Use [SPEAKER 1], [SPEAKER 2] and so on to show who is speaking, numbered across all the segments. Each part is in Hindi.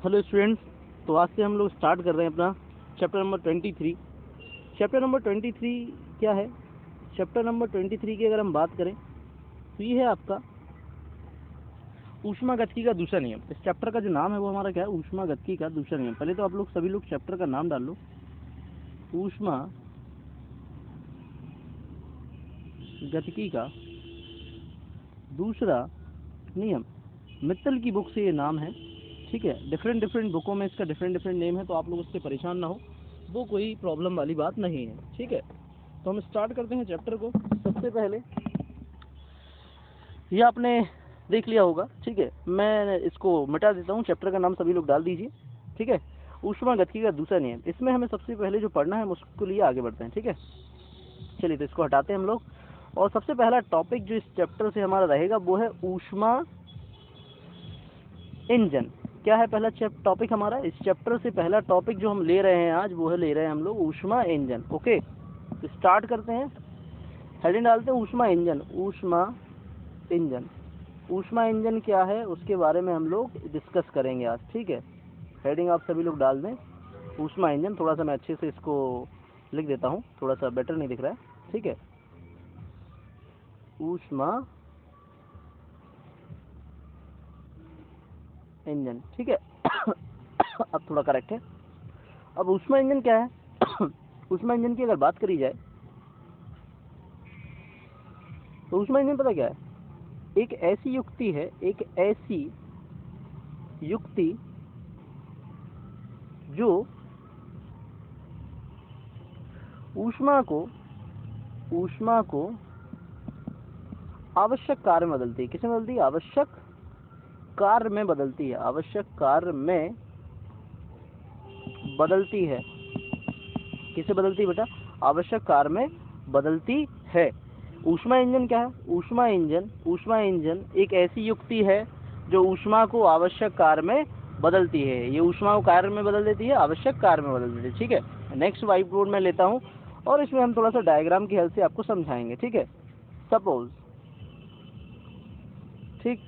[SPEAKER 1] हेलो स्टूडेंट्स, तो आज से हम लोग स्टार्ट कर रहे हैं अपना चैप्टर नंबर 23। चैप्टर नंबर 23 क्या है? चैप्टर नंबर 23 की अगर हम बात करें तो ये है आपका ऊष्मागतिकी का दूसरा नियम। इस चैप्टर का जो नाम है वो हमारा क्या है? ऊष्मागतिकी का दूसरा नियम। पहले तो आप लोग सभी लोग चैप्टर का नाम डाल लो, ऊष्मागतिकी का दूसरा नियम। मित्तल की बुक से ये नाम है, ठीक है। डिफरेंट बुकों में इसका डिफरेंट नेम है, तो आप लोग उससे परेशान ना हो, वो कोई प्रॉब्लम वाली बात नहीं है, ठीक है। तो हम स्टार्ट करते हैं चैप्टर को। सबसे पहले ये आपने देख लिया होगा, ठीक है। मैं इसको मिटा देता हूँ, चैप्टर का नाम सभी लोग डाल दीजिए, ठीक है। ऊष्मागतिकी का दूसरा नियम, इसमें हमें सबसे पहले जो पढ़ना है हम उसको लिए आगे बढ़ते हैं, ठीक है। चलिए, तो इसको हटाते हैं हम लोग, और सबसे पहला टॉपिक जो इस चैप्टर से हमारा रहेगा वो है ऊष्मा इंजन। क्या है पहला टॉपिक हमारा? इस चैप्टर से पहला टॉपिक जो हम ले रहे हैं आज, वो है ले रहे हैं हम लोग ऊष्मा इंजन। ओके, तो स्टार्ट करते हैं। हेडिंग डालते हैं ऊष्मा इंजन। ऊष्मा इंजन क्या है उसके बारे में हम लोग डिस्कस करेंगे आज, ठीक है। हेडिंग आप सभी लोग डाल दें, ऊष्मा इंजन। थोड़ा सा मैं अच्छे से इसको लिख देता हूँ, थोड़ा सा बेटर नहीं दिख रहा है, ठीक है। ऊष्मा इंजन, ठीक है। अब थोड़ा करेक्ट है। अब ऊष्मा इंजन क्या है? ऊष्मा इंजन की अगर बात करी जाए तो ऊष्मा इंजन पता क्या है? एक ऐसी युक्ति जो ऊष्मा को आवश्यक कार्य में बदलती है। किसमें बदलती है? आवश्यक कार्य में बदलती है। आवश्यक कार्य में बदलती है। किसे बदलती है बेटा? आवश्यक कार्य में बदलती है। ऊष्मा इंजन क्या है? ऊष्मा इंजन एक ऐसी युक्ति है जो ऊष्मा को आवश्यक कार्य में बदलती है। ये ऊष्मा को कार्य में बदल देती है, आवश्यक कार्य में बदल देती है, ठीक है। नेक्स्ट व्हाइट बोर्ड में लेता हूँ और इसमें हम थोड़ा सा डायग्राम की हेल्प से आपको समझाएंगे, ठीक है। सपोज, ठीक,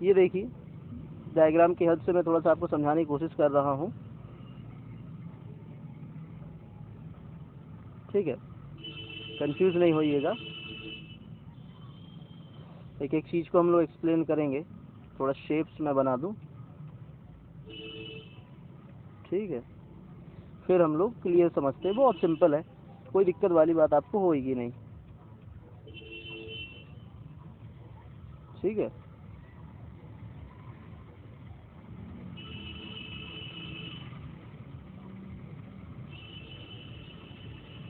[SPEAKER 1] ये देखिए डायग्राम की हेल्प से मैं थोड़ा सा आपको समझाने की कोशिश कर रहा हूँ, ठीक है। कंफ्यूज नहीं होइएगा, एक एक चीज़ को हम लोग एक्सप्लेन करेंगे। थोड़ा शेप्स मैं बना दूं, ठीक है, फिर हम लोग क्लियर समझते हैं। बहुत सिंपल है, कोई दिक्कत वाली बात आपको होगी नहीं, ठीक है।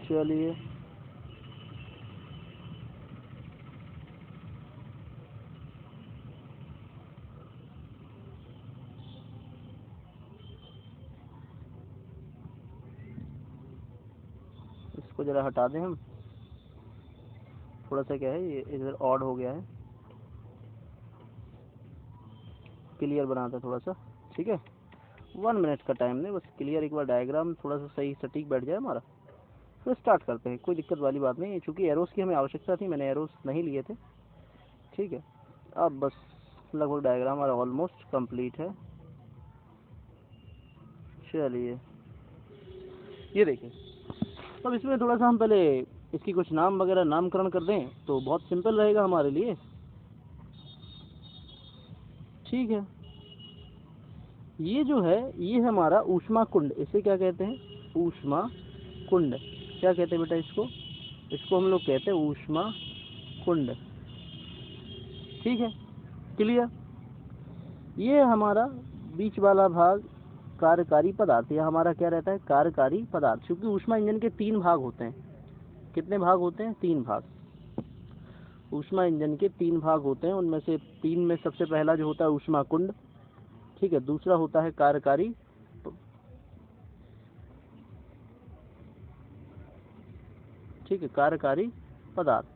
[SPEAKER 1] चलिए, इसको जरा हटा दें हम। थोड़ा सा क्या है, ये इधर ऑड हो गया है, क्लियर बनाते हैं थोड़ा सा, ठीक है। 1 मिनट का टाइम नहीं, बस क्लियर एक बार डायग्राम थोड़ा सा सही सटीक बैठ जाए हमारा, फिर स्टार्ट करते हैं। कोई दिक्कत वाली बात नहीं है, चूँकि एरोस की हमें आवश्यकता थी, मैंने एरोस नहीं लिए थे, ठीक है। अब बस लगभग डायग्राम हमारा ऑलमोस्ट कंप्लीट है। चलिए, ये देखिए, अब इसमें थोड़ा सा हम पहले इसकी कुछ नाम वगैरह नामकरण कर दें तो बहुत सिंपल रहेगा हमारे लिए, ठीक है। ये जो है, ये हमारा ऊष्मा कुंड। इसे क्या कहते हैं? ऊष्मा कुंड। क्या कहते हैं बेटा इसको? इसको हम लोग कहते हैं ऊष्मा कुंड, ठीक है, क्लियर। ये हमारा बीच वाला भाग कार्यकारी पदार्थ, यह हमारा क्या रहता है? कार्यकारी पदार्थ। क्योंकि ऊष्मा इंजन के 3 भाग होते हैं। कितने भाग होते हैं? 3 भाग। ऊष्मा इंजन के 3 भाग होते हैं, उनमें से 3 में सबसे पहला जो होता है ऊष्मा कुंड, ठीक है। दूसरा होता है कार्यकारी, ठीक है, कार्यकारी पदार्थ।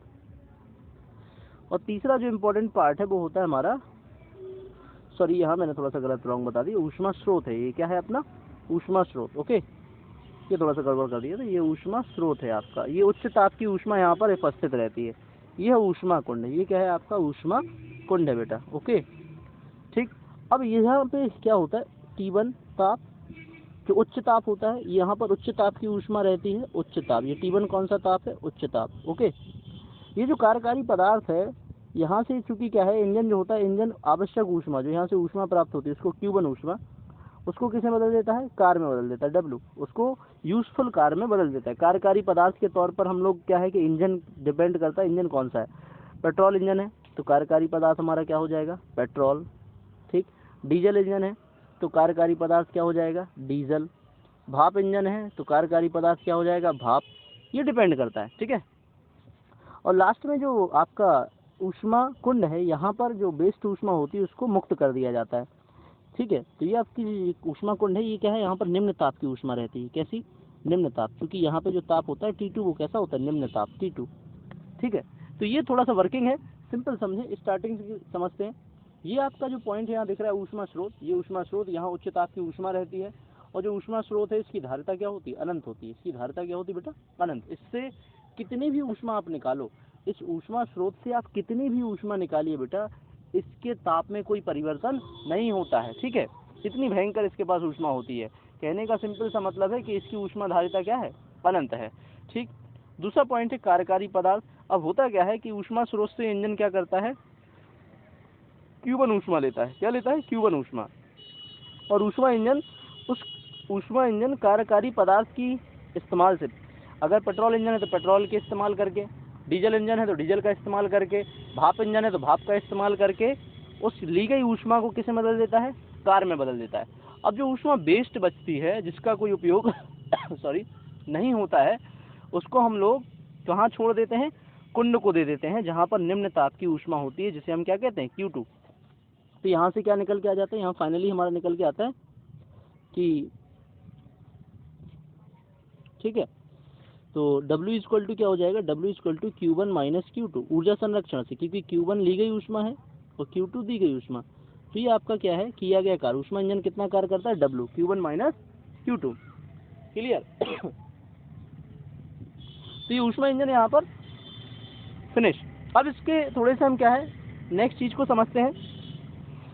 [SPEAKER 1] और तीसरा जो इम्पोर्टेंट पार्ट है वो होता है हमारा, सॉरी यहाँ मैंने थोड़ा सा गलत रॉन्ग बता दिया, ऊष्मा स्रोत है। ये क्या है अपना? ऊष्मा स्रोत, ओके। ये थोड़ा सा गड़बड़ कर दिया, तो ये ऊष्मा स्रोत है आपका। ये उच्च ताप की ऊष्मा यहाँ पर उपस्थित रहती है, यह ऊष्मा कुंड। ये क्या है आपका? ऊष्मा कुंड है बेटा, ओके, ठीक। अब यहाँ पे क्या होता है, T1 ताप जो उच्च ताप होता है, यहाँ पर उच्च ताप की ऊष्मा रहती है, उच्च ताप। ये T1 कौन सा ताप है, उच्च ताप। ओके, ये जो कार्यकारी पदार्थ है यहाँ से, चूंकि क्या है, इंजन जो होता है, इंजन आवश्यक ऊष्मा जो यहाँ से ऊष्मा प्राप्त होती है उसको Q1 ऊष्मा, उसको किसे बदल देता है, कार में बदल देता है, W, उसको यूजफुल कार में बदल देता है। कार्यकारी पदार्थ के तौर पर हम लोग क्या है कि इंजन डिपेंड करता है, इंजन कौन सा है, पेट्रोल इंजन है तो कार्यकारी पदार्थ हमारा क्या हो जाएगा, पेट्रोल। ठीक, डीजल इंजन है तो कार्यकारी पदार्थ क्या हो जाएगा, डीजल। भाप इंजन है तो कार्यकारी पदार्थ क्या हो जाएगा, भाप। ये डिपेंड करता है, ठीक है। और लास्ट में जो आपका ऊष्मा कुंड है, यहाँ पर जो बेस्ट ऊष्मा होती है उसको मुक्त कर दिया जाता है, ठीक है। तो ये आपकी ऊष्मा कुंड है, ये क्या है, यहाँ पर निम्न ताप की ऊष्मा रहती है। कैसी, निम्न ताप, क्योंकि यहाँ पे जो ताप होता है T2 वो कैसा होता है, निम्न ताप T2, ठीक है। तो ये थोड़ा सा वर्किंग है, सिंपल समझे, स्टार्टिंग से समझते हैं। ये आपका जो पॉइंट यहाँ दिख रहा है ऊष्मा स्रोत, ये ऊष्मा स्रोत, यहाँ उच्च ताप की ऊष्मा रहती है, और जो ऊष्मा स्रोत है इसकी धारिता क्या होती है, अनंत होती है। इसकी धारिता क्या होती है बेटा, अनंत। इससे कितनी भी ऊष्मा आप निकालो, इस ऊष्मा स्रोत से आप कितनी भी ऊष्मा निकालिए बेटा, इसके ताप में कोई परिवर्तन नहीं होता है, ठीक है। इतनी भयंकर इसके पास ऊष्मा होती है। कहने का सिंपल सा मतलब है कि इसकी ऊष्मा धारिता क्या है, अनंत है, ठीक। दूसरा पॉइंट है कार्यकारी पदार्थ। अब होता क्या है कि ऊष्मा स्रोत से इंजन क्या करता है, Q1 ऊष्मा लेता है। क्या लेता है, Q1 ऊष्मा। और ऊष्मा इंजन, उस ऊष्मा इंजन कार्यकारी पदार्थ की इस्तेमाल से, अगर पेट्रोल इंजन है तो पेट्रोल के इस्तेमाल करके, डीजल इंजन है तो डीजल का इस्तेमाल करके, भाप इंजन है तो भाप का इस्तेमाल करके उस ली गई ऊष्मा को किसे बदल देता है, कार में बदल देता है। अब जो ऊष्मा वेस्ट बचती है, जिसका कोई उपयोग सॉरी नहीं होता है, उसको हम लोग कहाँ छोड़ देते हैं, कुंड को दे देते हैं, जहाँ पर निम्न ताप की ऊष्मा होती है, जिसे हम क्या कहते हैं, Q2। तो यहाँ से क्या निकल के आ जाता है, यहाँ फाइनली हमारा निकल के आता है कि, ठीक है, तो W इक्वल टू क्या हो जाएगा, W equal to Q1 minus Q2, ऊर्जा संरक्षण से, क्योंकि Q1 ली गई ऊष्मा है और Q2 दी गई ऊष्मा। तो ये आपका क्या है, किया गया कार्य। ऊष्मा इंजन कितना कार्य करता है, W, Q1 minus Q2, clear. तो ये ऊष्मा इंजन यहाँ पर फिनिश। अब इसके थोड़े से हम क्या है, नेक्स्ट चीज को समझते हैं,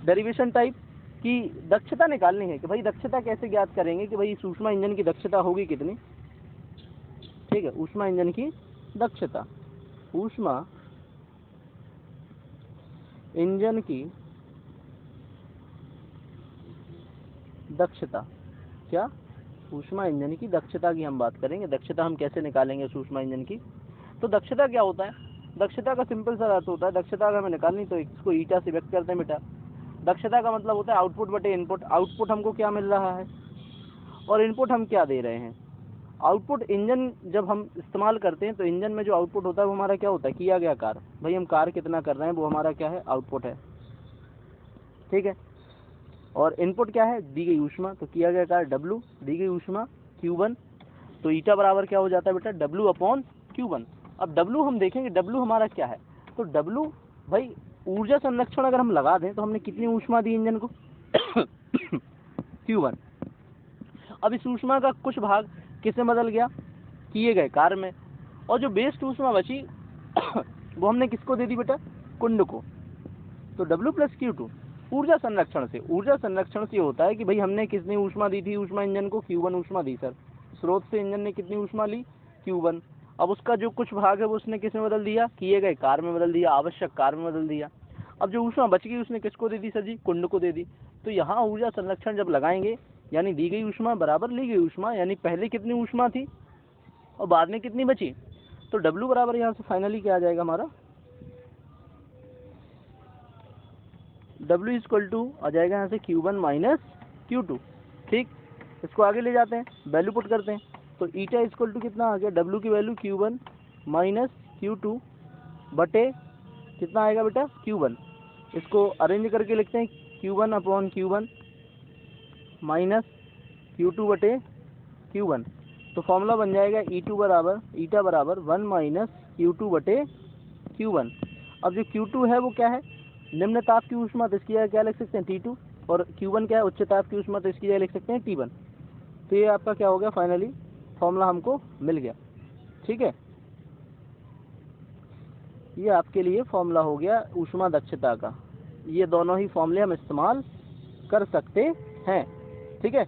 [SPEAKER 1] डेरिवेशन टाइप की दक्षता निकालनी है कि भाई दक्षता कैसे ज्ञात करेंगे कि भाई इस ऊष्मा इंजन की दक्षता होगी कितनी, ठीक है। ऊष्मा इंजन की दक्षता, ऊष्मा इंजन की दक्षता, क्या, ऊष्मा इंजन की दक्षता की हम बात करेंगे। दक्षता हम कैसे निकालेंगे उस ऊष्मा इंजन की। तो दक्षता क्या होता है, दक्षता का सिंपल सा अर्थ होता है, दक्षता अगर हमें निकालनी तो इसको ईटा से व्यक्त करते हैं बेटा। दक्षता का मतलब होता है आउटपुट बटे इनपुट। आउटपुट हमको क्या मिल रहा है और इनपुट हम क्या दे रहे हैं। आउटपुट इंजन जब हम इस्तेमाल करते हैं तो इंजन में जो आउटपुट होता है वो हमारा क्या होता है, किया गया कार्य। भाई हम कार्य कितना कर रहे हैं वो हमारा क्या है, आउटपुट है, ठीक है। और इनपुट क्या है, दी गई ऊष्मा, तो किया गया कार्य W, दी गई ऊष्मा Q1, तो ईटा बराबर क्या हो जाता है बेटा, W अपॉन Q1। अब W हम देखेंगे, W हमारा क्या है, तो W भाई ऊर्जा संरक्षण अगर हम लगा दें तो हमने कितनी ऊष्मा दी इंजन को Q1। अब इस ऊष्मा का कुछ भाग किसमें बदल गया, किए गए कार्य में, और जो बेस्ट ऊष्मा बची वो हमने किसको दे दी बेटा, कुंड को। तो W प्लस Q2 ऊर्जा संरक्षण से। ऊर्जा संरक्षण से होता है कि भाई हमने कितनी ऊष्मा दी थी ऊष्मा इंजन को, Q1 ऊष्मा दी सर। स्रोत से इंजन ने कितनी ऊष्मा ली, Q1। अब उसका जो कुछ भाग है वो उसने किस में बदल दिया, किए गए कार्य में बदल दिया, आवश्यक कार्य में बदल दिया। अब जो ऊष्मा बच गई उसने किसको दे दी सर जी, कुंड को दे दी। तो यहाँ ऊर्जा संरक्षण जब लगाएंगे, यानी दी गई ऊष्मा बराबर ली गई ऊष्मा, यानी पहले कितनी ऊष्मा थी और बाद में कितनी बची, तो W बराबर यहाँ से फाइनली क्या आ जाएगा हमारा, W इक्वल टू आ जाएगा यहाँ से Q1 माइनस Q2, ठीक। इसको आगे ले जाते हैं, वैल्यू पुट करते हैं, तो ईटा इक्वल टू कितना आ गया, W की वैल्यू Q1 माइनस Q2 बटे कितना आएगा बेटा, Q1। इसको अरेंज करके लिखते हैं, Q1 upon Q1 minus Q2 बटे Q1। तो फॉर्मूला बन जाएगा ईटा बराबर 1 माइनस Q2 बटे Q1। अब जो Q2 है वो क्या है, निम्न ताप की ऊष्मा, तो इसकी जगह क्या लिख सकते हैं, T2। और Q1 क्या है, उच्च ताप की ऊष्मा, तो इसकी जगह लिख सकते हैं T1। तो ये आपका क्या हो गया, फाइनली फॉर्मूला हमको मिल गया, ठीक है। ये आपके लिए फॉर्मूला हो गया ऊष्मा दक्षता का। ये दोनों ही फॉर्मूले हम इस्तेमाल कर सकते हैं। ठीक है,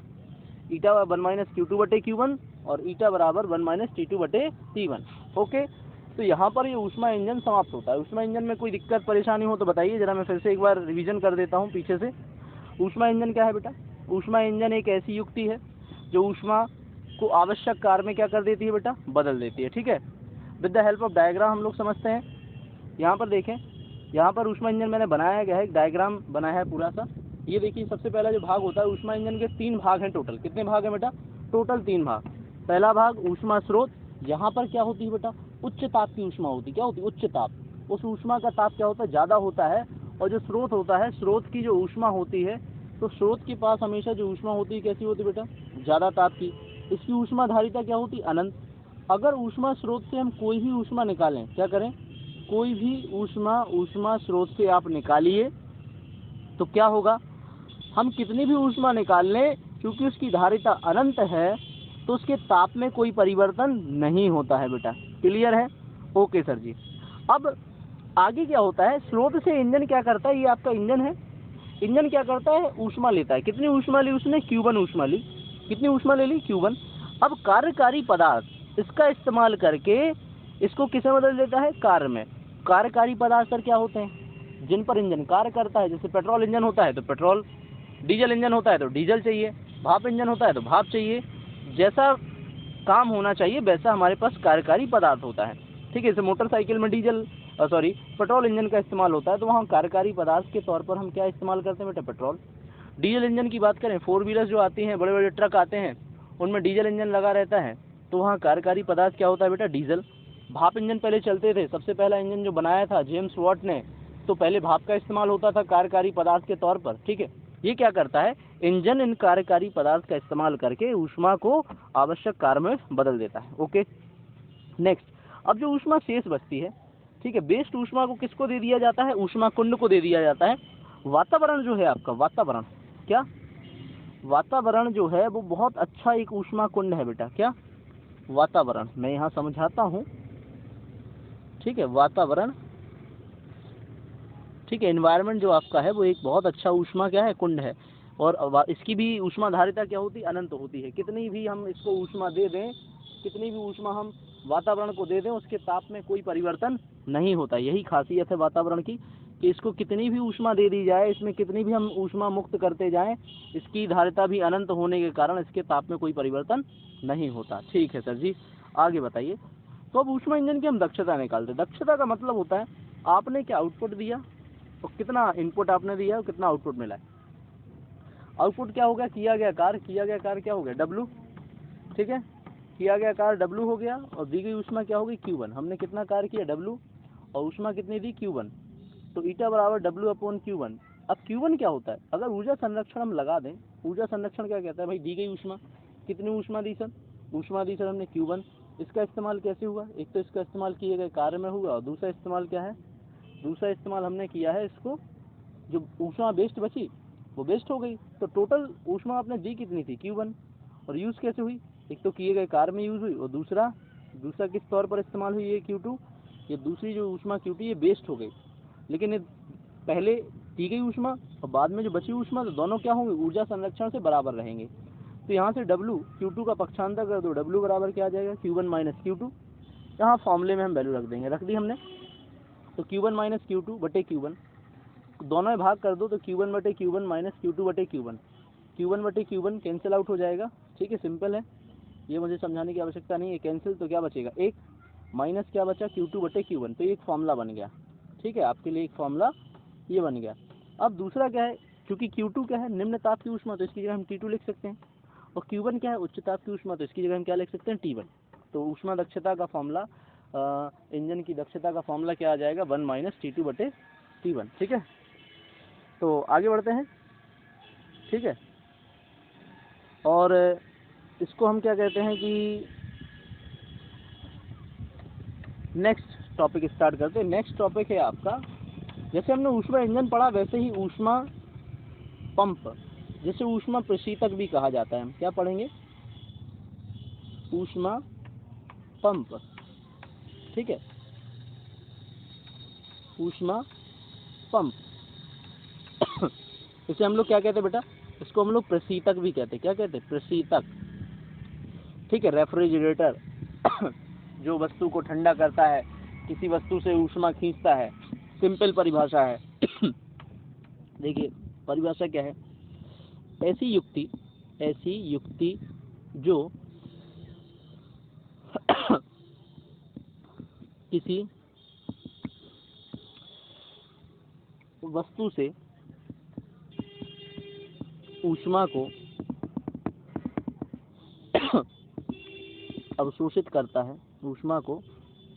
[SPEAKER 1] ईटा 1 माइनस Q2/Q1 और ईटा बराबर 1 माइनस T2/T1। ओके, तो यहाँ पर ये ऊष्मा इंजन समाप्त होता है। ऊष्मा इंजन में कोई दिक्कत परेशानी हो तो बताइए, जरा मैं फिर से एक बार रिवीजन कर देता हूँ पीछे से। ऊष्मा इंजन क्या है बेटा? ऊष्मा इंजन एक ऐसी युक्ति है जो ऊष्मा को आवश्यक कार्य में क्या कर देती है बेटा? बदल देती है। ठीक है, with the help of diagram हम लोग समझते हैं। यहाँ पर देखें, यहाँ पर ऊष्मा इंजन मैंने बनाया गया है, एक डायग्राम बनाया है पूरा सा। ये देखिए, सबसे पहला जो भाग होता है ऊष्मा इंजन के 3 भाग हैं टोटल। कितने भाग हैं बेटा? टोटल 3 भाग। पहला भाग ऊष्मा स्रोत, यहाँ पर क्या होती है बेटा? उच्च ताप की ऊष्मा होती है। क्या होती है? उच्च ताप। उस ऊष्मा का ताप क्या होता है? ज़्यादा होता है। और जो स्रोत होता है, स्रोत की जो ऊष्मा होती है, तो स्रोत के पास हमेशा जो ऊष्मा होती है कैसी होती है बेटा? ज़्यादा ताप की। इसकी ऊष्मा धारिता क्या होती है? अनंत। अगर ऊष्मा स्रोत से हम कोई भी ऊष्मा निकालें, क्या करें? कोई भी ऊष्मा स्रोत से आप निकालिए तो क्या होगा? हम कितनी भी ऊष्मा निकाल लें, क्योंकि उसकी धारिता अनंत है, तो उसके ताप में कोई परिवर्तन नहीं होता है बेटा। क्लियर है? ओके सर जी। अब आगे क्या होता है? स्रोत से इंजन क्या करता है? ये आपका इंजन है। इंजन क्या करता है? ऊष्मा लेता है। कितनी ऊष्मा ली उसने? Q1 ऊष्मा ली। कितनी ऊष्मा ले ली? Q1। अब कार्यकारी पदार्थ इसका इस्तेमाल करके इसको किसमें बदल देता है? कार्य में। कार्यकारी पदार्थ सर क्या होते हैं? जिन पर इंजन कार्य करता है। जैसे पेट्रोल इंजन होता है तो पेट्रोल, डीजल इंजन होता है तो डीजल चाहिए, भाप इंजन होता है तो भाप चाहिए। जैसा काम होना चाहिए वैसा हमारे पास कार्यकारी पदार्थ होता है। ठीक है, जैसे मोटरसाइकिल में पेट्रोल इंजन का इस्तेमाल होता है, तो वहाँ कार्यकारी पदार्थ के तौर पर हम क्या इस्तेमाल करते हैं बेटा? पेट्रोल। डीजल इंजन की बात करें, 4 व्हीलर्स जो आती हैं, बड़े बड़े ट्रक आते हैं, उनमें डीजल इंजन लगा रहता है, तो वहाँ कार्यकारी पदार्थ क्या होता है बेटा? डीजल। भाप इंजन पहले चलते थे, सबसे पहला इंजन जो बनाया था जेम्स वाट ने, तो पहले भाप का इस्तेमाल होता था कार्यकारी पदार्थ के तौर पर। ठीक है, ये क्या करता है? इंजन इन कार्यकारी पदार्थ का इस्तेमाल करके ऊष्मा को आवश्यक कार्य में बदल देता है। ओके, नेक्स्ट, अब जो ऊष्मा शेष बचती है, ठीक है, वेस्ट ऊष्मा को किसको दे दिया जाता है? ऊष्मा कुंड को दे दिया जाता है। वातावरण जो है आपका, वातावरण क्या? वातावरण जो है वो बहुत अच्छा एक ऊष्मा कुंड है बेटा। क्या? वातावरण। मैं यहाँ समझाता हूँ। ठीक है, वातावरण, ठीक है, एनवायरनमेंट जो आपका है वो एक बहुत अच्छा ऊष्मा क्या है? कुंड है। और इसकी भी ऊष्मा धारिता क्या होती है? अनंत होती है। कितनी भी हम इसको ऊष्मा दे दें, कितनी भी ऊष्मा हम वातावरण को दे दें, उसके ताप में कोई परिवर्तन नहीं होता। यही खासियत है वातावरण की, कि इसको कितनी भी ऊष्मा दे दी जाए, इसमें कितनी भी हम ऊष्मा मुक्त करते जाएं, इसकी धारिता भी अनंत होने के कारण इसके ताप में कोई परिवर्तन नहीं होता। ठीक है सर जी, आगे बताइए। तो अब ऊष्मा इंजन की हम दक्षता निकालते हैं। दक्षता का मतलब होता है आपने क्या आउटपुट दिया और कितना इनपुट आपने दिया और कितना आउटपुट मिला है। आउटपुट क्या हो गया? किया गया कार्य क्या हो गया? W। ठीक है, किया गया कार्य W हो गया, और दी गई ऊष्मा क्या होगी? Q1। हमने कितना कार्य किया? W, और ऊष्मा कितनी दी? Q1। तो ईटा बराबर W/Q1। अब Q1 क्या होता है? अगर ऊर्जा संरक्षण हम लगा दें, ऊर्जा संरक्षण क्या कहता है भाई? दी गई ऊष्मा, कितनी ऊष्मा दी सर? ऊष्मा दी सर हमने Q1। इसका इस्तेमाल कैसे हुआ? एक तो इसका इस्तेमाल किए गए कार्य में हुआ, और दूसरा इस्तेमाल क्या है? दूसरा इस्तेमाल हमने किया है इसको, जो ऊष्मा वेस्ट बची वो वेस्ट हो गई। तो टोटल ऊष्मा आपने दी कितनी थी? Q1। और यूज़ कैसे हुई? एक तो किए गए कार्य में यूज़ हुई, और दूसरा किस तौर पर इस्तेमाल हुई? ये Q2। ये दूसरी जो ऊष्मा Q2 ये वेस्ट हो गई, लेकिन ये पहले दी गई ऊष्मा और बाद में जो बची ऊष्मा, तो दोनों क्या होंगे? ऊर्जा संरक्षण से बराबर रहेंगे। तो यहाँ से W Q2 का पक्षांतर कर दो, W बराबर क्या आ जाएगा? Q1 minus Q2। यहाँ फॉर्मूले में हम वैल्यू रख देंगे, रख दी हमने। तो Q1 माइनस Q2/Q1, दोनों में भाग कर दो, तो Q1/Q1 minus Q2/Q1, Q1/Q1 cancel out हो जाएगा। ठीक है, सिंपल है, ये मुझे समझाने की आवश्यकता नहीं है। कैंसिल, तो क्या बचेगा? एक, माइनस क्या बचा? Q2/Q1। तो एक फॉर्मूला बन गया। ठीक है, आपके लिए एक फॉर्मूला ये बन गया। अब दूसरा क्या है? क्योंकि Q2 क्या है? निम्न ताप की ऊष्मा, तो इसकी जगह हम T2 लिख सकते हैं। और Q1 क्या है? उच्च ताप की ऊष्मा, तो इसकी जगह हम क्या लिख सकते हैं? T1। तो ऊष्मा दक्षता का फॉर्मूला, इंजन की दक्षता का फॉर्मूला क्या आ जाएगा? 1 माइनस T2/T1। ठीक है, तो आगे बढ़ते हैं। ठीक है, और इसको हम क्या कहते हैं कि नेक्स्ट टॉपिक स्टार्ट करते हैं। नेक्स्ट टॉपिक है आपका, जैसे हमने ऊष्मा इंजन पढ़ा, वैसे ही ऊष्मा पंप, जिसे ऊष्मा प्रशीतक भी कहा जाता है, हम क्या पढ़ेंगे? ऊष्मा पंप। ठीक है, ऊष्मा पंप। इसे हम लोग क्या कहते हैं बेटा, इसको हम लोग प्रशीतक भी कहते हैं। क्या कहते हैं, प्रशीतक। ठीक है, रेफ्रिजरेटर जो वस्तु को ठंडा करता है, किसी वस्तु से ऊष्मा खींचता है, सिंपल परिभाषा है। देखिए परिभाषा क्या है, ऐसी युक्ति जो किसी वस्तु से ऊष्मा को अवशोषित करता है, ऊष्मा को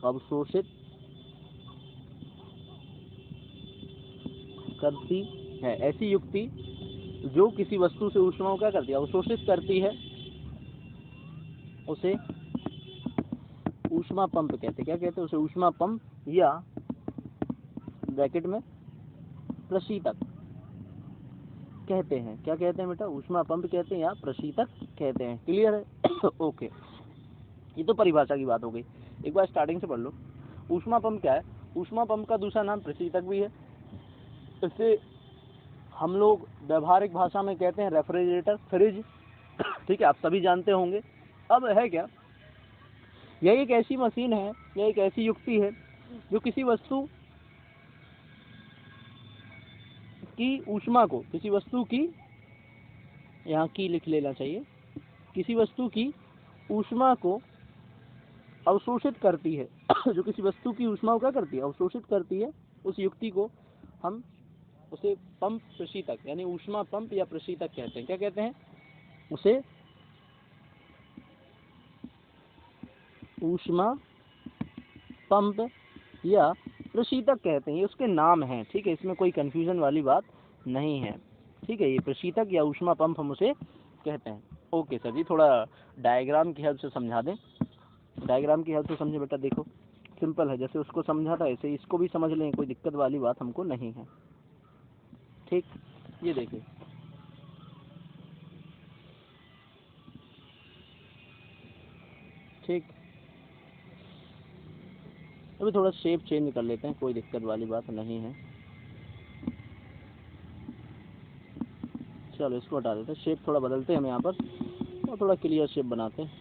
[SPEAKER 1] अवशोषित करती है। ऐसी युक्ति जो किसी वस्तु से ऊष्मा को क्या करती है, अवशोषित करती है, उसे ऊष्मा पंप कहते हैं। क्या कहते हैं, उसे ऊष्मा पंप या ब्रैकेट में प्रशीतक कहते हैं। क्या कहते हैं बेटा, ऊष्मा पंप कहते हैं या प्रशीतक कहते हैं। क्लियर है? ओके, ये तो परिभाषा की बात हो गई। एक बार स्टार्टिंग से पढ़ लो। ऊष्मा पंप क्या है, ऊष्मा पंप का दूसरा नाम प्रशीतक भी है। इसे हम लोग व्यवहारिक भाषा में कहते हैं रेफ्रिजरेटर, फ्रिज। ठीक है, आप सभी जानते होंगे। अब है क्या, यह एक ऐसी मशीन है, यह एक ऐसी युक्ति है जो किसी वस्तु की ऊष्मा को, किसी वस्तु की, यहाँ की लिख लेना चाहिए, किसी वस्तु की ऊष्मा को अवशोषित करती है। जो किसी वस्तु की ऊष्मा को क्या करती है, अवशोषित करती है, उस युक्ति को हम उसे पंप प्रशीतक यानी ऊष्मा पंप या प्रशीतक कहते हैं। क्या कहते हैं, उसे ऊष्मा पंप या प्रशीतक कहते हैं। ये उसके नाम हैं। ठीक है, इसमें कोई कंफ्यूजन वाली बात नहीं है। ठीक है, ये प्रशीतक या ऊष्मा पंप हम उसे कहते हैं। ओके सर जी, थोड़ा डायग्राम की हेल्प से समझा दें। डायग्राम की हेल्प से समझे बेटा। देखो सिंपल है, जैसे उसको समझा था ऐसे इसको भी समझ लें, कोई दिक्कत वाली बात हमको नहीं है। ठीक, ये देखिए, ठीक, अभी थोड़ा शेप चेंज कर लेते हैं, कोई दिक्कत वाली बात नहीं है। चलो इसको हटा देते हैं, शेप थोड़ा बदलते हैं हम यहाँ पर और थोड़ा क्लियर शेप बनाते हैं।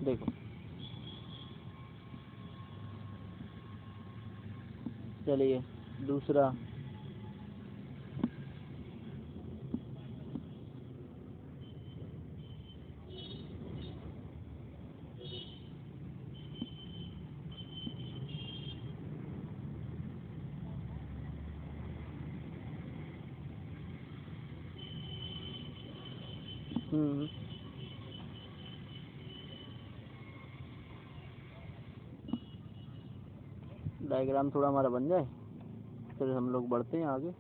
[SPEAKER 1] देखो चलिए दूसरा, डायग्राम थोड़ा हमारा बन जाए फिर हम लोग बढ़ते हैं आगे।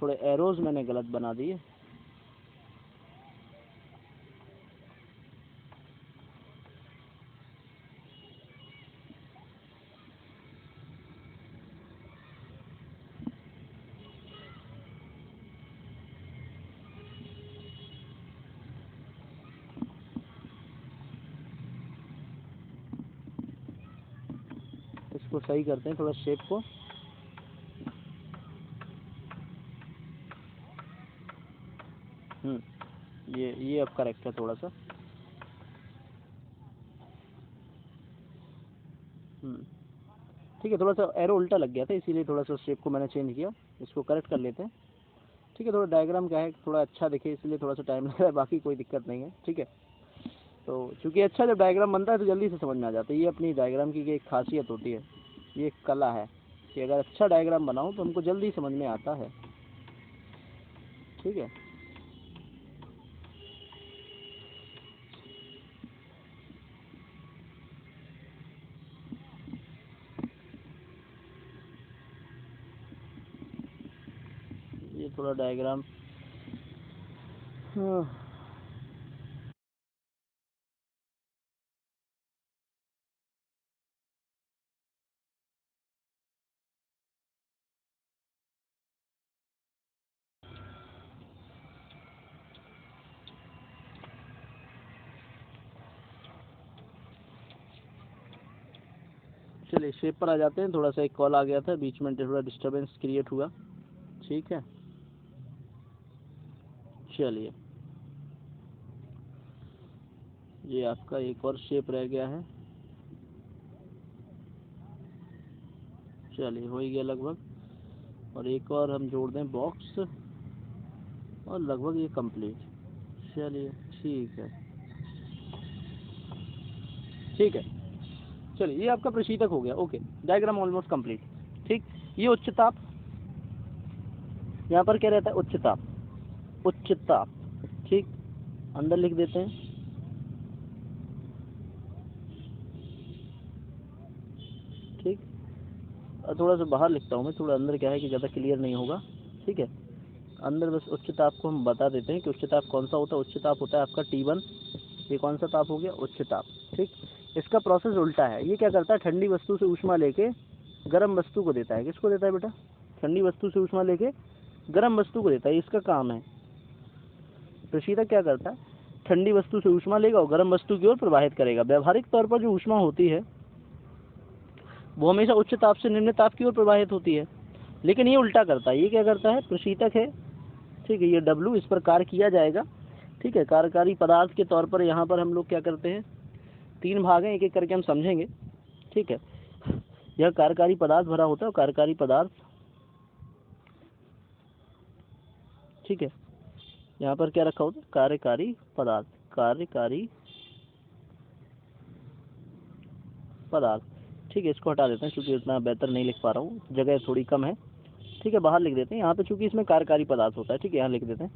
[SPEAKER 1] थोड़े एरोज मैंने गलत बना दिए। इसको सही करते हैं थोड़ा शेप को। ये अब करेक्ट है थोड़ा सा। ठीक है, थोड़ा सा एरो उल्टा लग गया था इसीलिए थोड़ा सा शेप को मैंने चेंज किया। इसको करेक्ट कर लेते हैं। ठीक है, थोड़ा डायग्राम क्या है थोड़ा अच्छा दिखे इसलिए थोड़ा सा टाइम लग रहा है, बाकी कोई दिक्कत नहीं है। ठीक है, तो चूंकि अच्छा जब डायग्राम बनता है तो जल्दी से समझ में आ जाता है। ये अपनी डायग्राम की एक खासियत होती है, ये एक कला है कि अगर अच्छा डायग्राम बनाऊँ तो हमको जल्दी समझ में आता है। ठीक है, ये थोड़ा डायग्राम, हाँ चलिए शेप पर आ जाते हैं। थोड़ा सा एक कॉल आ गया था बीच में, थोड़ा डिस्टर्बेंस क्रिएट हुआ। ठीक है, चलिए ये आपका एक और शेप रह गया है। चलिए हो ही गया लगभग, और एक और हम जोड़ दें बॉक्स, और लगभग ये कंप्लीट। चलिए ठीक है, ठीक है। चलिए ये आपका प्रशीतक हो गया। Okay, diagram almost complete. ठीक, ये उच्च ताप, यहाँ पर क्या रहता है, उच्च ताप, उच्च ताप। ठीक, अंदर लिख देते हैं। ठीक, और थोड़ा सा बाहर लिखता हूँ मैं, थोड़ा अंदर क्या है कि ज़्यादा क्लियर नहीं होगा। ठीक है, अंदर बस उच्च ताप को हम बता देते हैं कि उच्च ताप कौन सा होता है। उच्च ताप होता है आपका T1। ये कौन सा ताप हो गया, उच्च ताप। ठीक, इसका प्रोसेस उल्टा है। ये क्या करता है, ठंडी वस्तु से ऊष्मा लेके गर्म वस्तु को देता है। किसको देता है बेटा, ठंडी वस्तु से ऊष्मा लेके गर्म वस्तु को देता है, इसका काम है। प्रशीतक क्या करता है, ठंडी वस्तु से ऊष्मा लेगा और गर्म वस्तु की ओर प्रवाहित करेगा। व्यवहारिक तौर पर जो ऊष्मा होती है वो हमेशा उच्च ताप से निम्न ताप की ओर प्रवाहित होती है, लेकिन ये उल्टा करता है। ये क्या करता है, प्रशीतक है। ठीक है, ये W, इस पर कार्य किया जाएगा। ठीक है, कार्यकारी पदार्थ के तौर पर यहाँ पर हम लोग क्या करते हैं, 3 भाग हैं, एक एक करके हम समझेंगे। ठीक है, यह कार्यकारी पदार्थ भरा होता है, कार्यकारी पदार्थ। ठीक है, यहाँ पर क्या रखा होता है, कार्यकारी पदार्थ, कार्यकारी पदार्थ। ठीक है, इसको हटा देते हैं क्योंकि उतना बेहतर नहीं लिख पा रहा हूँ, जगह थोड़ी कम है। ठीक है, बाहर लिख देते हैं। यहाँ पे चूंकि इसमें कार्यकारी पदार्थ होता है। ठीक है, यहाँ लिख देते हैं।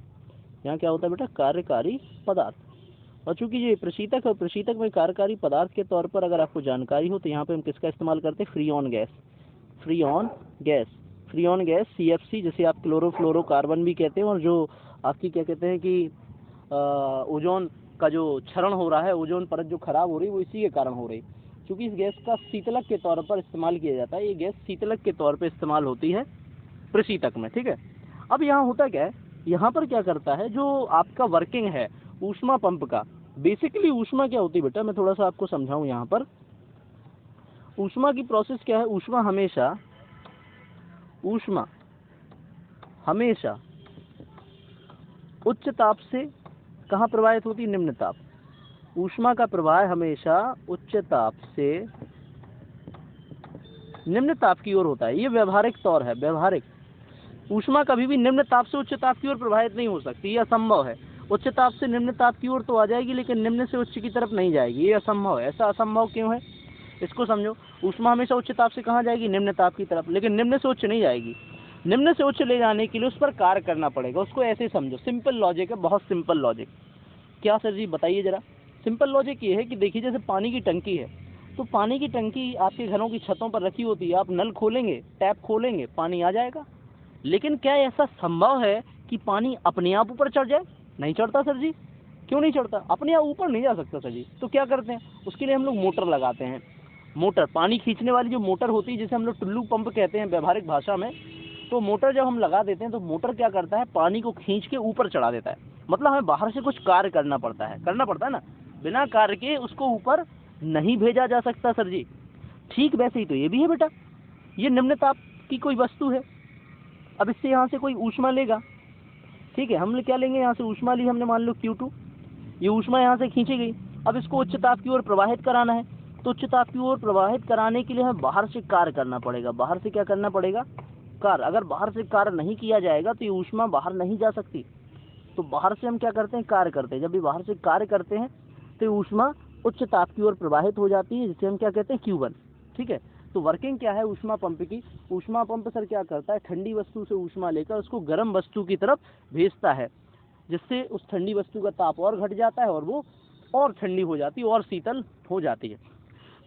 [SPEAKER 1] यहाँ क्या होता है बेटा, कार्यकारी पदार्थ। और चूंकि ये प्रशीतक है, प्रशीतक में कार्यकारी पदार्थ के तौर पर अगर आपको जानकारी हो तो यहाँ पे हम किसका इस्तेमाल करते हैं, freon gas. Freon gas, freon gas CFC, जिसे आप क्लोरोफ्लोरोकार्बन भी कहते हैं। और जो आपकी क्या कहते हैं कि ओजोन का जो क्षरण हो रहा है, ओजोन परत जो खराब हो रही है, वो इसी के कारण हो रही है, क्योंकि इस गैस का शीतलक के तौर पर इस्तेमाल किया जाता है। ये गैस शीतलक के तौर पर इस्तेमाल होती है प्रशीतक में। ठीक है, अब यहाँ होता क्या है, यहाँ पर क्या करता है, जो आपका वर्किंग है ऊष्मा पंप का, बेसिकली ऊष्मा क्या होती है बेटा, मैं थोड़ा सा आपको समझाऊं। यहाँ पर ऊष्मा की प्रोसेस क्या है, ऊष्मा हमेशा उच्च ताप से कहाँ प्रवाहित होती है, निम्न ताप। ऊष्मा का प्रवाह हमेशा उच्च ताप से निम्न ताप की ओर होता है। ये व्यवहारिक तौर है, व्यवहारिक। ऊष्मा कभी भी निम्न ताप से उच्च ताप की ओर प्रवाहित नहीं हो सकती, ये असंभव है। उच्च ताप से निम्न ताप की ओर तो आ जाएगी, लेकिन निम्न से उच्च की तरफ नहीं जाएगी, ये असंभव है। ऐसा असंभव क्यों है, इसको समझो। ऊष्मा हमेशा उच्च ताप से कहाँ जाएगी, निम्न ताप की तरफ, लेकिन निम्न से उच्च नहीं जाएगी। निम्न से उच्च ले जाने के लिए उस पर कार्य करना पड़ेगा। उसको ऐसे समझो, सिंपल लॉजिक है, बहुत सिंपल लॉजिक। क्या सर जी बताइए जरा। सिंपल लॉजिक ये है कि देखिए, जैसे पानी की टंकी है, तो पानी की टंकी आपके घरों की छतों पर रखी होती है। आप नल खोलेंगे, टैप खोलेंगे, पानी आ जाएगा। लेकिन क्या ऐसा संभव है कि पानी अपने आप ऊपर चढ़ जाए? नहीं चढ़ता सर जी। क्यों नहीं चढ़ता? अपने आप ऊपर नहीं जा सकता सर जी। तो क्या करते हैं, उसके लिए हम लोग मोटर लगाते हैं। मोटर, पानी खींचने वाली जो मोटर होती है, जिसे हम लोग टुल्लू पंप कहते हैं व्यवहारिक भाषा में। तो मोटर जब हम लगा देते हैं तो मोटर क्या करता है, पानी को खींच के ऊपर चढ़ा देता है। मतलब हमें बाहर से कुछ कार्य करना पड़ता है ना, बिना कार्य के उसको ऊपर नहीं भेजा जा सकता सर जी। ठीक वैसे ही तो ये भी है बेटा। ये निम्न ताप की कोई वस्तु है, अब इससे यहाँ से कोई ऊष्मा लेगा। ठीक है, हम क्या लेंगे, यहाँ से ऊष्मा ली हमने, मान लो Q2। ये ऊष्मा यहाँ से खींची गई, अब इसको उच्च ताप की ओर प्रवाहित कराना है। तो उच्च ताप की ओर प्रवाहित कराने के लिए हमें बाहर से कार्य करना पड़ेगा। बाहर से क्या करना पड़ेगा, कार्य। अगर बाहर से कार्य नहीं किया जाएगा तो ये ऊष्मा बाहर नहीं जा सकती। तो बाहर से हम क्या करते हैं, कार्य करते हैं। जब भी बाहर से कार्य करते हैं तो ऊष्मा उच्च ताप की ओर प्रवाहित हो जाती है, जिसे हम क्या कहते हैं, Q1। ठीक है, तो वर्किंग क्या है ऊष्मा पंप की। ऊष्मा पंप सर क्या करता है, ठंडी वस्तु से ऊष्मा लेकर उसको गर्म वस्तु की तरफ भेजता है, जिससे उस ठंडी वस्तु का ताप और घट जाता है और वो और ठंडी हो जाती है और शीतल हो जाती है।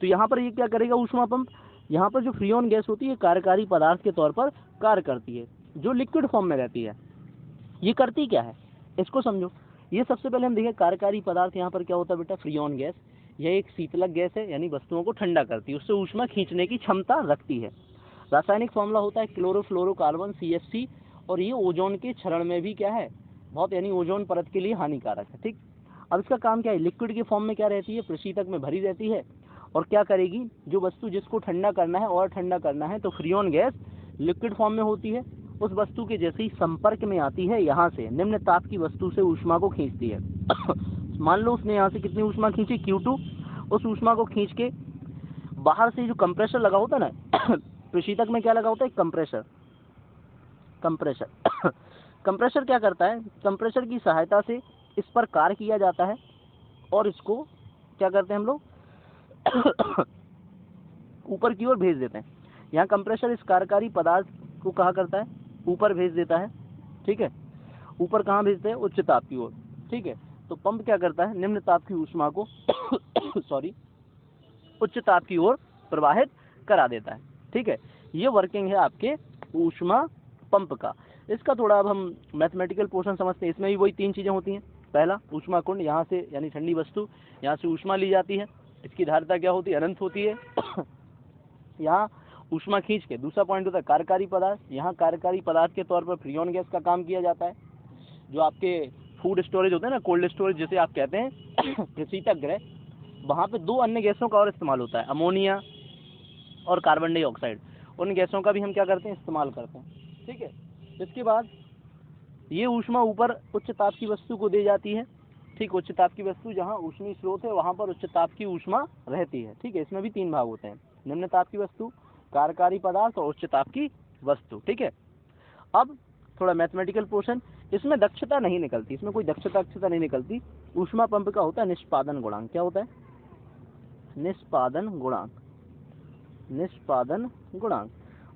[SPEAKER 1] तो यहाँ पर ये क्या करेगा ऊष्मा पंप, यहाँ पर जो फ्रीऑन गैस होती है कार्यकारी पदार्थ के तौर पर कार्य करती है, जो लिक्विड फॉर्म में रहती है। ये करती क्या है, इसको समझो। ये सबसे पहले हम देखें, कार्यकारी पदार्थ यहाँ पर क्या होता है बेटा, फ्रीऑन गैस। यह एक शीतलक गैस है, यानी वस्तुओं को ठंडा करती है, उससे ऊष्मा खींचने की क्षमता रखती है। रासायनिक फॉर्मूला होता है क्लोरोफ्लोरोकार्बन CFC, और ये ओजोन के क्षरण में भी क्या है, बहुत, यानी ओजोन परत के लिए हानिकारक है। ठीक, अब इसका काम क्या है, लिक्विड के फॉर्म में क्या रहती है, प्रशीतक में भरी रहती है, और क्या करेगी, जो वस्तु जिसको ठंडा करना है और ठंडा करना है तो फ्रीऑन गैस लिक्विड फॉर्म में होती है, उस वस्तु के जैसे ही संपर्क में आती है यहाँ से निम्न ताप की वस्तु से ऊष्मा को खींचती है। मान लो उसने यहाँ से कितनी ऊष्मा खींची, Q2, उस ऊष्मा को खींच के बाहर से जो कंप्रेसर लगा होता है ना, प्रशीतक में क्या लगा होता है, कंप्रेसर। कंप्रेसर क्या करता है, कंप्रेसर की सहायता से इस पर कार्य किया जाता है और इसको क्या करते हैं हम लोग ऊपर की ओर भेज देते हैं। यहाँ कंप्रेसर इस कार्यकारी पदार्थ को कहा करता है ऊपर भेज देता है, ठीक है। ऊपर कहाँ भेजते हैं, उच्च ताप की ओर, ठीक है। तो पंप क्या करता है, निम्न ताप की ऊष्मा को उच्च ताप की ओर प्रवाहित करा देता है, ठीक है। ये वर्किंग है आपके ऊष्मा पंप का। इसका थोड़ा अब हम मैथमेटिकल पोर्शन समझते हैं। इसमें भी वही 3 चीज़ें होती हैं। पहला, ऊष्मा कुंड, यहाँ से यानी ठंडी वस्तु, यहाँ से ऊष्मा ली जाती है, इसकी धारिता क्या होती है, अनंत होती है। यहाँ ऊष्मा खींच के, दूसरा पॉइंट होता है कार्यकारी पदार्थ, यहाँ कार्यकारी पदार्थ के तौर पर फ्रीऑन गैस का काम किया जाता है। जो आपके फूड स्टोरेज होते हैं ना, कोल्ड स्टोरेज जैसे आप कहते हैं, प्रशीतक गृह, वहाँ पे 2 अन्य गैसों का और इस्तेमाल होता है, अमोनिया और कार्बन डाइऑक्साइड। उन गैसों का भी हम क्या करते हैं, इस्तेमाल करते हैं, ठीक है। इसके बाद ये ऊष्मा ऊपर उच्च ताप की वस्तु को दे जाती है, ठीक। उच्च ताप की वस्तु जहाँ ऊष्मीय स्रोत है वहाँ पर उच्च ताप की ऊष्मा रहती है, ठीक है। इसमें भी 3 भाग होते हैं, निम्न ताप की वस्तु, कार्यकारी पदार्थ और उच्च ताप की वस्तु, ठीक है। अब थोड़ा मैथमेटिकल पोर्शन, इसमें दक्षता नहीं निकलती, इसमें कोई दक्षता नहीं निकलती। ऊष्मा पंप का होता है निष्पादन गुणांक। क्या होता है, निष्पादन गुणांक।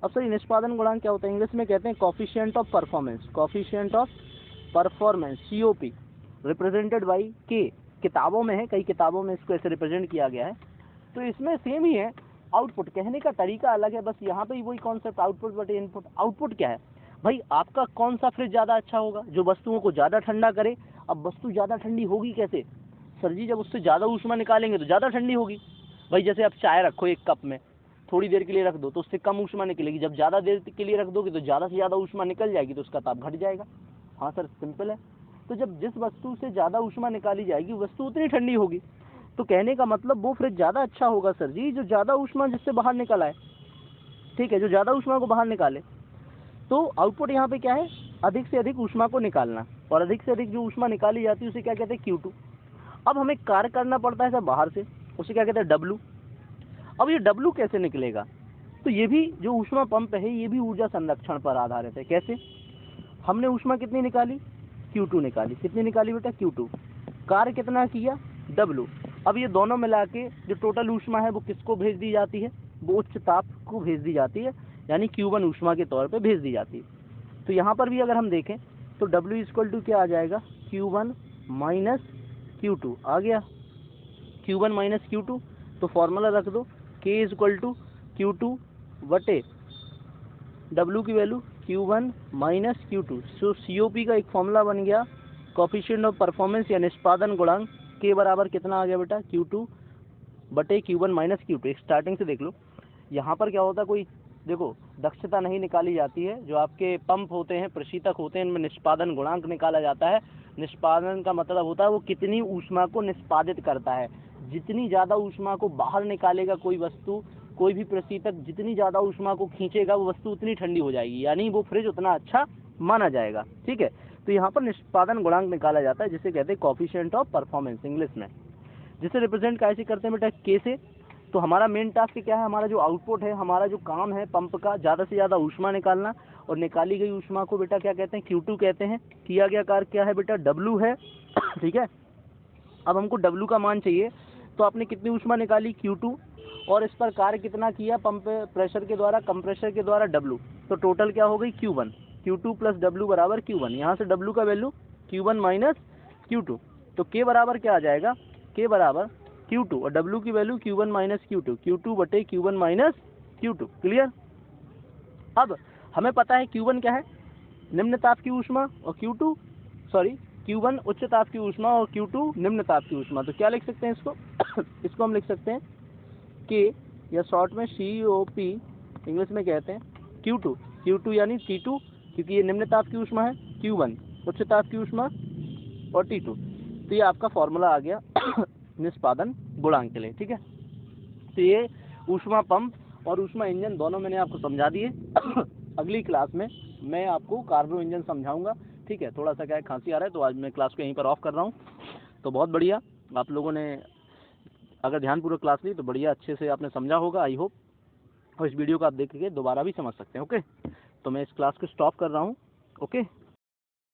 [SPEAKER 1] अब सही, निष्पादन गुणांक क्या होता है, इंग्लिश में कहते हैं coefficient of performance. Coefficient of performance, COP, represented by K। किताबों में है, कई किताबों में इसको ऐसे रिप्रेजेंट किया गया है। तो इसमें सेम ही है, आउटपुट कहने का तरीका अलग है, बस यहाँ पे वही कॉन्सेप्ट, आउटपुट बटे इनपुट। आउटपुट क्या है भाई, आपका कौन सा फ्रिज ज़्यादा अच्छा होगा, जो वस्तुओं को ज़्यादा ठंडा करे। अब वस्तु ज़्यादा ठंडी होगी कैसे सर जी, जब उससे ज़्यादा ऊष्मा निकालेंगे तो ज़्यादा ठंडी होगी। भाई जैसे आप चाय रखो एक कप में, थोड़ी देर के लिए रख दो तो उससे कम ऊष्मा निकलेगी, जब ज़्यादा देर के लिए रख दोगे तो ज़्यादा से ज़्यादा ऊष्मा निकल जाएगी, तो उसका ताप घट जाएगा। हाँ सर, सिंपल है। तो जब जिस वस्तु से ज़्यादा ऊष्मा निकाली जाएगी वस्तु उतनी ठंडी होगी। तो कहने का मतलब वो फ्रिज ज़्यादा अच्छा होगा सर जी, जो ज़्यादा ऊष्मा जिससे बाहर निकल आए, ठीक है, जो ज़्यादा ऊष्मा को बाहर निकाले। तो आउटपुट यहाँ पे क्या है, अधिक से अधिक ऊष्मा को निकालना, और अधिक से अधिक जो ऊष्मा निकाली जाती है उसे क्या कहते हैं, Q2। अब हमें कार्य करना पड़ता है सर बाहर से, उसे क्या कहते हैं, W। अब ये W कैसे निकलेगा, तो ये भी जो ऊष्मा पंप है ये भी ऊर्जा संरक्षण पर आधारित है। कैसे, हमने ऊष्मा कितनी निकाली, Q2 निकाली। कितनी निकाली बेटा, Q2। कार्य कितना किया, W। अब ये दोनों मिला के जो टोटल ऊष्मा है वो किसको भेज दी जाती है, वो उच्च ताप को भेज दी जाती है, यानी Q1 ऊष्मा के तौर पे भेज दी जाती है। तो यहाँ पर भी अगर हम देखें तो W इक्वल टू क्या आ जाएगा, Q1 माइनस Q2 आ गया, Q1 माइनस Q2। तो फॉर्मूला रख दो, K इक्वल टू Q2 बटे W की वैल्यू Q1 माइनस Q2। सो COP का एक फॉर्मूला बन गया, कोफिशिएंट ऑफ परफॉर्मेंस या निष्पादन गुणांक। K बराबर कितना आ गया बेटा, Q2 बटे Q1 माइनस Q2। एक स्टार्टिंग से देख लो, यहाँ पर क्या होता है, कोई देखो दक्षता नहीं निकाली जाती है। जो आपके पंप होते हैं, प्रशीतक होते हैं, इनमें निष्पादन गुणांक निकाला जाता है। निष्पादन का मतलब होता है वो कितनी ऊष्मा को निष्पादित करता है। जितनी ज़्यादा ऊष्मा को बाहर निकालेगा कोई वस्तु, कोई भी प्रशीतक जितनी ज़्यादा ऊष्मा को खींचेगा वो वस्तु उतनी ठंडी हो जाएगी, यानी वो फ्रिज उतना अच्छा माना जाएगा, ठीक है। तो यहाँ पर निष्पादन गुणांक निकाला जाता है, जिसे कहते हैं कोफिशिएंट ऑफ परफॉर्मेंस इंग्लिश में, जिसे रिप्रेजेंट कैसे करते हैं बेटा, K से। तो हमारा मेन टास्क क्या है, हमारा जो आउटपुट है, हमारा जो काम है पंप का, ज़्यादा से ज़्यादा ऊष्मा निकालना, और निकाली गई ऊष्मा को बेटा क्या कहते हैं, Q2 कहते हैं। किया गया कार्य क्या है बेटा, W है, ठीक है। अब हमको W का मान चाहिए, तो आपने कितनी ऊष्मा निकाली, Q2, और इस पर कार्य कितना किया पंप प्रेशर के द्वारा, कंप्रेसर के द्वारा, W। तो टोटल क्या हो गई, Q1। Q2 प्लस W बराबर Q1। यहाँ से W का वैल्यू Q1 माइनस Q2। तो K बराबर क्या आ जाएगा, K बराबर Q2 और W की value Q1 minus Q2, Q2 बटे Q1 माइनस Q2। क्लियर। अब हमें पता है Q1 क्या है, निम्न ताप की ऊष्मा, और Q1 उच्च ताप की ऊष्मा और Q2 निम्न ताप की ऊष्मा। तो क्या लिख सकते हैं इसको इसको हम लिख सकते हैं K, या शॉर्ट में COP इंग्लिश में कहते हैं, Q2 यानी T2, क्योंकि ये निम्न ताप की ऊष्मा है, Q1 उच्च ताप की ऊष्मा और T2। तो ये आपका फॉर्मूला आ गया निष्पादन गुणांक के लिए, ठीक है। तो ये ऊष्मा पंप और ऊष्मा इंजन दोनों मैंने आपको समझा दिए। अगली क्लास में मैं आपको कार्बो इंजन समझाऊंगा। ठीक है, थोड़ा सा क्या है खांसी आ रहा है तो आज मैं क्लास को यहीं पर ऑफ कर रहा हूँ। तो बहुत बढ़िया, आप लोगों ने अगर ध्यानपूर्वक क्लास ली तो बढ़िया अच्छे से आपने समझा होगा आई होप, और इस वीडियो को आप देख के दोबारा भी समझ सकते हैं। ओके, तो मैं इस क्लास को स्टॉप कर रहा हूँ। ओके।